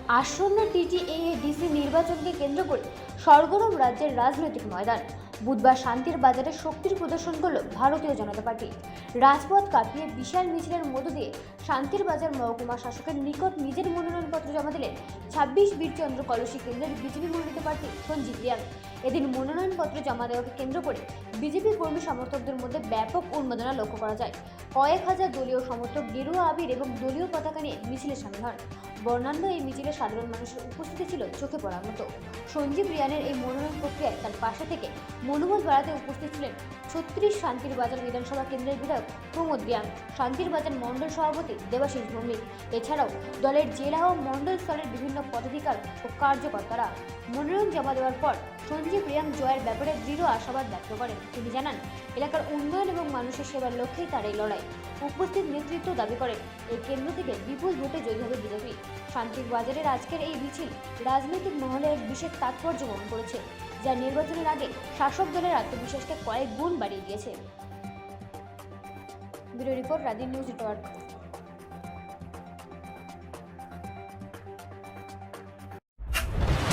আসন্ন টিটিএডিসি নির্বাচনকে কেন্দ্র করে সরগরম রাজ্যের রাজনৈতিক ময়দান। বুধবার শান্তির বাজারে শক্তির প্রদর্শন করল ভারতীয় জনতা পার্টি। রাজপথ কাঁপিয়ে বিশাল মিছিলের মধ্য দিয়ে শান্তির বাজার মহকুমা শাসকের নিকট নিজের মনোনয়নপত্র জমা দিলেন ২৬ বীরচন্দ্র কলসি কেন্দ্রের বিজেপি মনোনীত প্রার্থী সঞ্জীব রিয়াং। এদিন মনোনয়নপত্র জমা দেওয়াকে কেন্দ্র করে বিজেপি কর্মী সমর্থকদের মধ্যে ব্যাপক উন্মাদনা লক্ষ্য করা যায়। কয়েক হাজার দলীয় সমর্থক গেরুয়া আবির এবং দলীয় পতাকা নিয়ে মিছিলে সামিল হন। বর্ণাঢ্য এই মিছিলে সাধারণ মানুষের উপস্থিতি ছিল চোখে পড়ার মতো। সঞ্জীব রিয়ানের এই মনোনয়ন প্রক্রিয়ায় তার পাশে থেকে মনোবল বাড়াতে উপস্থিত ছিলেন ৩৬ শান্তির বাজার বিধানসভা কেন্দ্রের বিধায়ক প্রমোদ রিয়াং, শান্তির বাজার মণ্ডল সভাপতি দেবাশিস ভৌমিক, এছাড়াও দলের জেলা ও মণ্ডল স্তরের বিভিন্ন পদাধিকার ও কার্যকর্তারা। মনোনয়ন জমা দেওয়ার পর সঞ্জীব রিয়াং জয়ের ব্যাপারে দৃঢ় আশাবাদ ব্যক্ত করেন। তিনি জানান, এলাকার উন্নয়ন এবং মানুষের সেবার লক্ষ্যেই তার এই লড়াই। উপস্থিত নেতৃত্ব দাবি করেন, এই কেন্দ্র থেকে বিপুল ভোটে জয়ী হবে বিজেপি। শান্তির বাজারের আজকের এই মিছিল রাজনৈতিক মহলে এক বিশেষ তাৎপর্য বহন করেছে, যা নির্বাচনের আগে শাসক দলের আত্মবিশ্বাসকে কয়েক গুণ বাড়িয়ে দিয়েছে। Bureau report, Rajib news network.